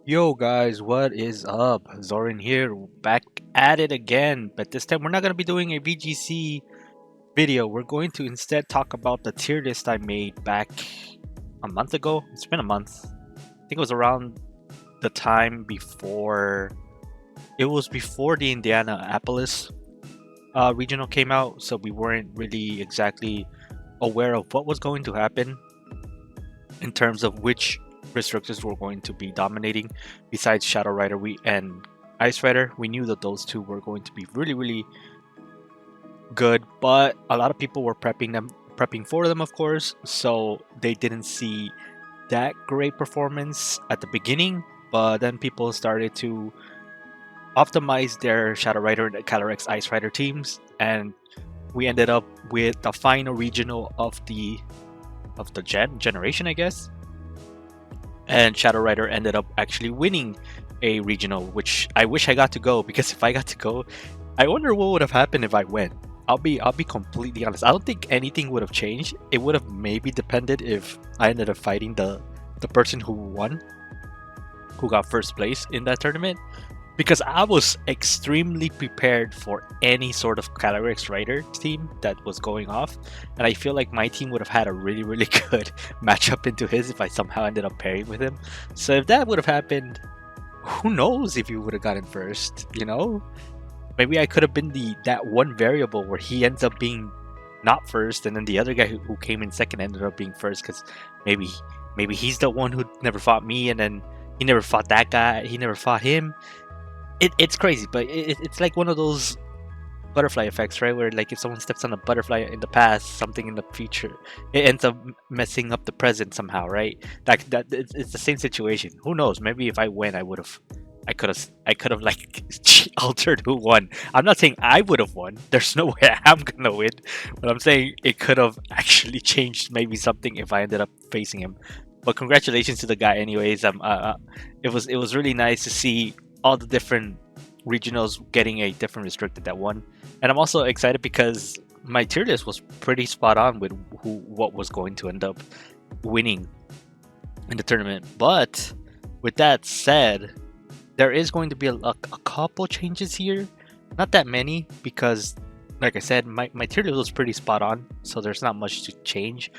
Yo guys, what is up? Zorin here, back at it again. But this time we're not going to be doing a VGC video. We're going to instead talk about the tier list I made back a month ago. It's been a month. I think it was around the time before. It was before the Indianapolis regional came out, so we weren't really exactly aware of what was going to happen in terms of which restrictors were going to be dominating besides Shadow Rider and Ice Rider. We knew that those two were going to be really good, but a lot of people were prepping for them, of course, so they didn't see that great performance at the beginning, but then people started to optimize their Shadow Rider and Calyrex Ice Rider teams, and we ended up with the final regional of the generation, I guess. And Shadow Rider ended up actually winning a regional, which I wish I got to go, because if I got to go, I wonder what would have happened if I went. I'll be completely honest. I don't think anything would have changed. It would have maybe depended if I ended up fighting the person who won, who got first place in that tournament, because I was extremely prepared for any sort of Calyrex Rider team that was going off, and I feel like my team would have had a really good matchup into his if I somehow ended up pairing with him. So if that would have happened, who knows if you would have gotten first, you know? Maybe I could have been that one variable where he ends up being not first, and then the other guy who came in second ended up being first, because maybe he's the one who never fought me, and then he never fought that guy, he never fought him. It's crazy, but it's like one of those butterfly effects, right? Where like if someone steps on a butterfly in the past, something in the future, it ends up messing up the present somehow, right? That it's the same situation. Who knows? Maybe if I win, I could have like altered who won. I'm not saying I would have won. There's no way I'm gonna win, but I'm saying it could have actually changed maybe something if I ended up facing him. But congratulations to the guy, anyways. It was really nice to see all the different regionals getting a different restricted that one, and I'm also excited because my tier list was pretty spot on with what was going to end up winning in the tournament. But with that said, there is going to be a couple changes here, not that many, because like I said, my tier list was pretty spot on, so there's not much to change.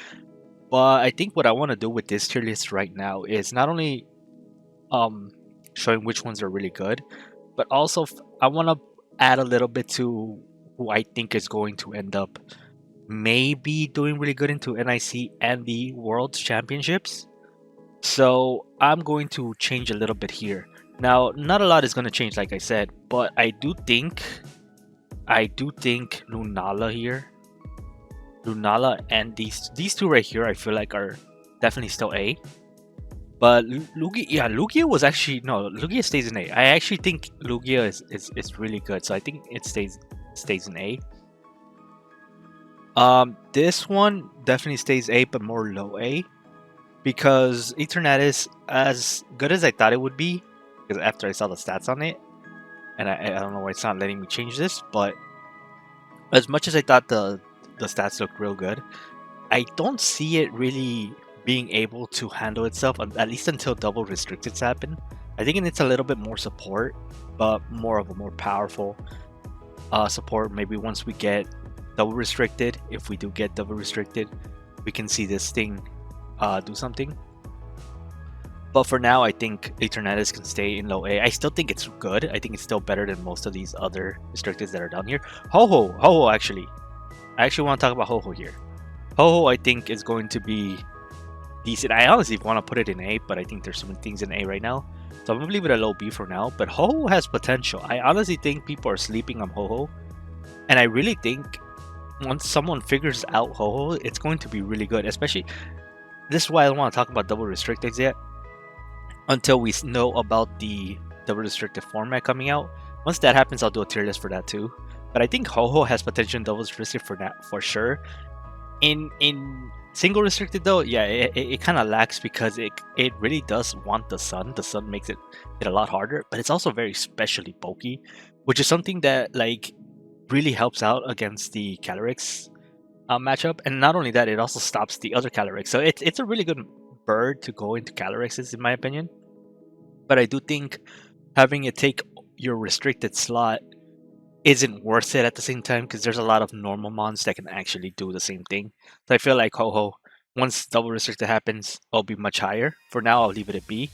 But I think what I want to do with this tier list right now is not only showing which ones are really good, but also I want to add a little bit to who I think is going to end up maybe doing really good into NIC and the World Championships. So I'm going to change a little bit here. Now, not a lot is going to change, like I said, but I do think Lunala here, Lunala and these two right here, I feel like are definitely still A. But Lugia was actually no. Lugia stays in A. I actually think Lugia is really good, so I think it stays in A. This one definitely stays A, but more low A, because Eternatus, as good as I thought it would be, because after I saw the stats on it, and I don't know why it's not letting me change this, but as much as I thought the stats looked real good, I don't see it really being able to handle itself, at least until double restricteds happen. I think it needs a little bit more support, but more of a more powerful support. Maybe once we get double restricted, if we do get double restricted, we can see this thing do something. But for now, I think Eternatus can stay in low A. I still think it's good. I think it's still better than most of these other restricteds that are down here. Ho-Ho actually. I actually want to talk about Ho-Ho here. Ho-Ho, I think, is going to be decent. I honestly want to put it in A, but I think there's so many things in A right now, so I'm gonna leave it a low B for now. But Ho-Ho has potential. I honestly think people are sleeping on Ho-Ho, and I really think once someone figures out Ho-Ho, it's going to be really good. Especially, this is why I don't want to talk about double restricteds yet until we know about the double restricted format coming out. Once that happens, I'll do a tier list for that too. But I think Ho-Ho has potential in double restricted for that for sure. In single restricted though, yeah, it kind of lacks, because it really does want the sun. The sun makes it a lot harder, but it's also very specially bulky, which is something that like really helps out against the Calyrex matchup. And not only that, it also stops the other Calyrex. So it's a really good bird to go into Calyrexes, in my opinion. but I do think having it take your restricted slot isn't worth it at the same time because there's a lot of normal mons that can actually do the same thing. So I feel like Ho-Ho, once double restricted happens, it'll be much higher. For now, I'll leave it at B.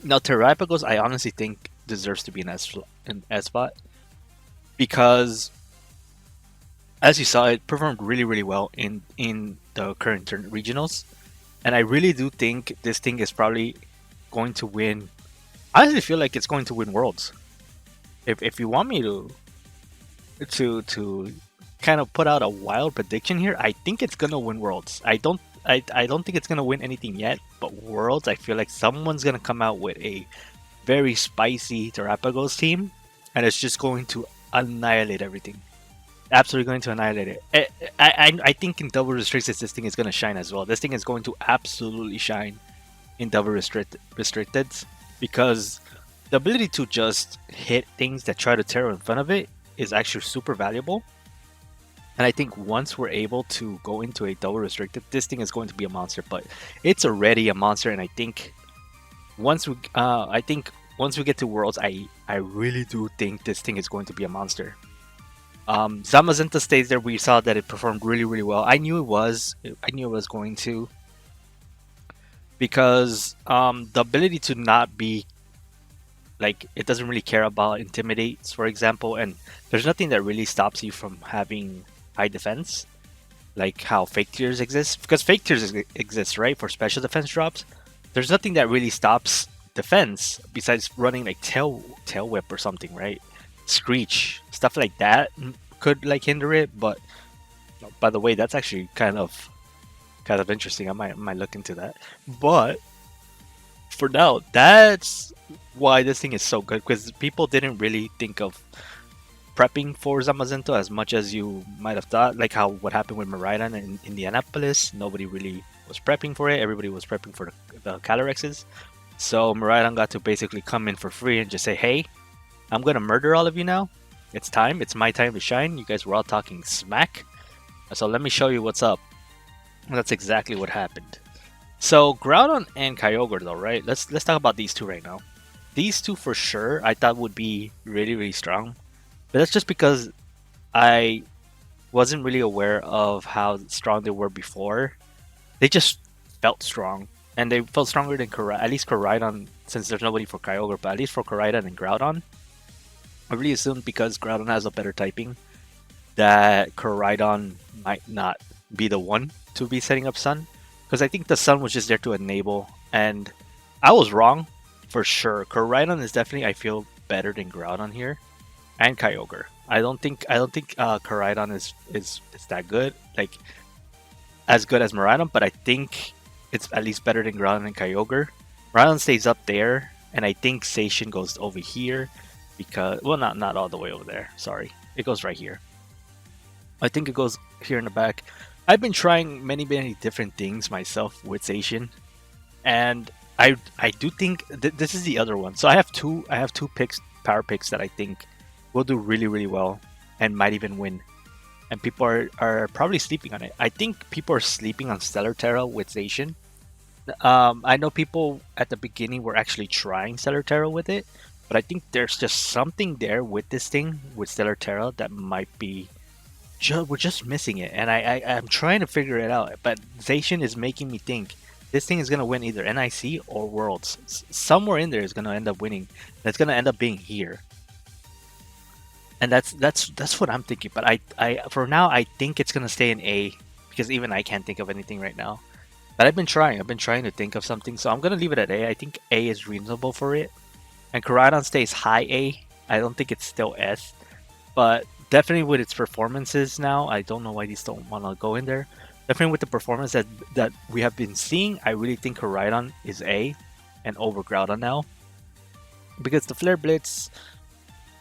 Now, Terrapagos, I honestly think deserves to be an S spot because, as you saw, it performed really well in the current regionals, and I really do think this thing is probably going to win. I honestly feel like it's going to win Worlds. If you want me to kind of put out a wild prediction here, I think it's gonna win Worlds. I don't think it's gonna win anything yet, but Worlds, I feel like someone's gonna come out with a very spicy Terrapagos team, and it's just going to annihilate everything. Absolutely going to annihilate it. I think in double restricted, this thing is gonna shine as well. This thing is going to absolutely shine in double restricted because the ability to just hit things that try to tear in front of it is actually super valuable. And I think once we're able to go into a double restricted, this thing is going to be a monster. But it's already a monster, and I think once we get to Worlds, I really do think this thing is going to be a monster. Zamazenta stays there. We saw that it performed really well. I knew it was going to, because the ability to not be like, it doesn't really care about intimidates, for example, and there's nothing that really stops you from having high defense, like how fake tiers exist, because fake tiers exist, right, for special defense drops. There's nothing that really stops defense besides running like tail whip or something, right? Screech, stuff like that could like hinder it. But by the way, that's actually kind of interesting. I might look into that. But for now, that's why this thing is so good, because people didn't really think of prepping for Zamazenta as much as you might have thought, like how what happened with Miraidon in Indianapolis. Nobody really was prepping for it. Everybody was prepping for the Calorexes. So Miraidon got to basically come in for free and just say, hey, I'm gonna murder all of you now. It's time. It's my time to shine. You guys were all talking smack, so let me show you what's up. And that's exactly what happened. So Groudon and Kyogre though, right? Let's talk about these two right now. These two for sure I thought would be really strong. But that's just because I wasn't really aware of how strong they were before. They just felt strong. And they felt stronger than at least Koraidon, since there's nobody for Kyogre, but at least for Koraidon and Groudon. I really assumed because Groudon has a better typing that Koraidon might not be the one to be setting up Sun. Because I think the Sun was just there to enable, and I was wrong for sure. Koraidon is definitely, I feel, better than Groudon here, and Kyogre. I don't think Koraidon is that good, like as good as Miraidon, but I think it's at least better than Groudon and Kyogre. Miraidon stays up there, and I think Zacian goes over here because, well, not all the way over there. Sorry, it goes right here. I think it goes here in the back. I've been trying many different things myself with Zacian, and I do think this is the other one. So I have two power picks that I think will do really well and might even win. And people are probably sleeping on it. I think people are sleeping on Stellar Terra with Zacian. I know people at the beginning were actually trying Stellar Terra with it, but I think there's just something there with this thing with Stellar Terra that might be we're just missing it, and I'm trying to figure it out. But Zacian is making me think this thing is gonna win either NIC or Worlds. Somewhere in there is gonna end up winning. That's gonna end up being here, and that's what I'm thinking. But I for now I think it's gonna stay in A, because even I can't think of anything right now. But I've been trying to think of something, so I'm gonna leave it at A. I think A is reasonable for it, and Koraidon stays high A. I don't think it's still S, but definitely with its performances now, I don't know why these don't want to go in there. Definitely with the performance that we have been seeing, I really think Koraidon is A and over Groudon now, because the Flare Blitz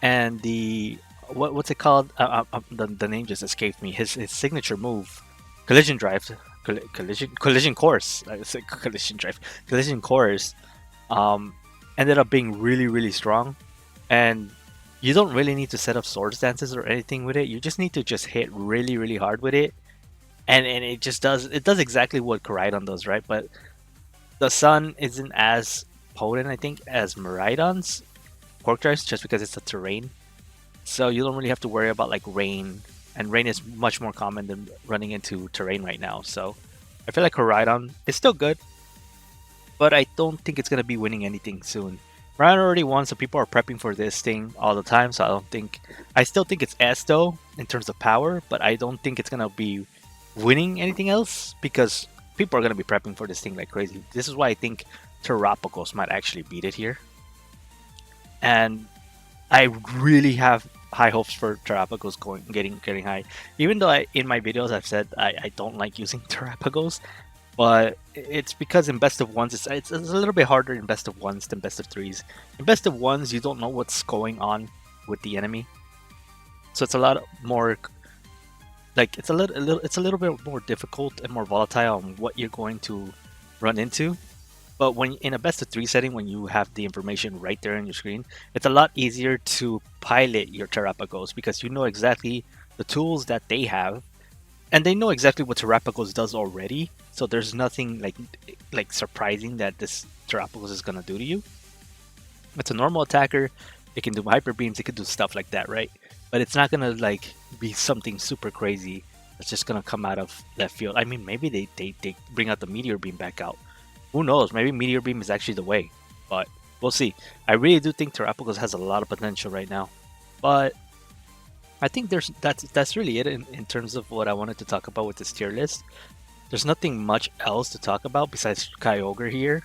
and the what's it called? The name just escaped me. His signature move, Collision Drive, Collision Course. I said Collision Drive, Collision Course. Ended up being really strong, and you don't really need to set up Swords Dances or anything with it. You just need to just hit really hard with it, and it does exactly what Koraidon does, right? But the Sun isn't as potent, I think, as Miraidons, Pork Drives, just because it's a terrain. So you don't really have to worry about like rain, and rain is much more common than running into terrain right now. So I feel like Koraidon is still good, but I don't think it's gonna be winning anything soon. Ryan already won, so people are prepping for this thing all the time. So I don't think. I still think it's S though in terms of power, but I don't think it's gonna be winning anything else because people are gonna be prepping for this thing like crazy. This is why I think Terrapagos might actually beat it here, and I really have high hopes for Terrapagos getting high. Even though in my videos I've said I don't like using Terrapagos, but it's because in best of ones it's a little bit harder in best of ones than best of threes. In best of ones you don't know what's going on with the enemy, so it's a lot more like it's a little bit more difficult and more volatile on what you're going to run into. But when in a best of three setting, when you have the information right there on your screen, it's a lot easier to pilot your Terrapagos because you know exactly the tools that they have, and they know exactly what Terrapagos does already. So there's nothing like surprising that this Terrapagos is gonna do to you. It's a normal attacker. It can do hyper beams. It can do stuff like that, right? But it's not gonna like be something super crazy that's just gonna come out of left field. I mean, maybe they bring out the meteor beam back out. Who knows? Maybe Meteor Beam is actually the way, but we'll see. I really do think Terrapagos has a lot of potential right now, but I think that's really it in terms of what I wanted to talk about with this tier list. There's nothing much else to talk about besides Kyogre here.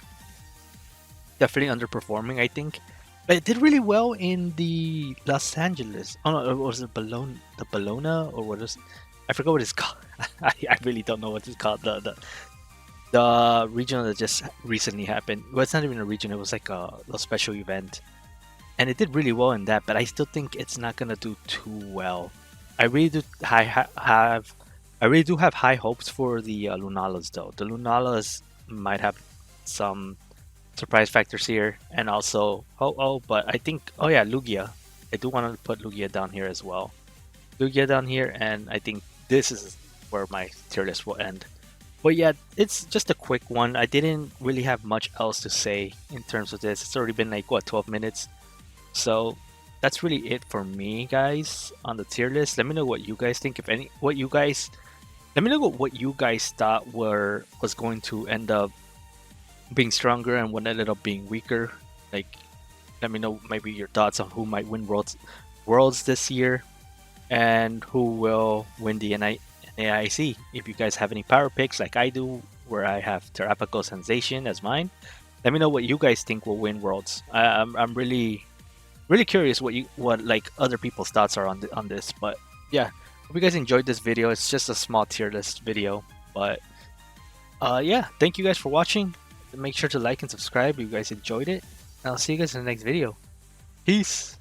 Definitely underperforming, I think, but it did really well in the Los Angeles. Oh no, was it Bologna? The Bologna or what is? I forgot what it's called. I really don't know what it's called. The regional that just recently happened. Well, it's not even a region. It was like a special event, and it did really well in that. But I still think it's not gonna do too well. I really do I really do have high hopes for the Lunalas though. The Lunalas might have some surprise factors here, and also but I think Lugia. I do want to put Lugia down here as well. Lugia down here, and I think this is where my tier list will end. But yeah, it's just a quick one. I didn't really have much else to say in terms of this. It's already been like, what, 12 minutes? So that's really it for me, guys, on the tier list. Let me know what you guys think. Let me know what you guys thought was going to end up being stronger and what ended up being weaker. Like, let me know maybe your thoughts on who might win Worlds this year and who will win the AIC. If you guys have any power picks like I do, where I have Terrapagos and Zacian as mine, let me know what you guys think will win Worlds. I'm really curious what like other people's thoughts are on this. But yeah, hope you guys enjoyed this video. It's just a small tier list video, but yeah, thank you guys for watching. Make sure to like and subscribe if you guys enjoyed it. And I'll see you guys in the next video. Peace.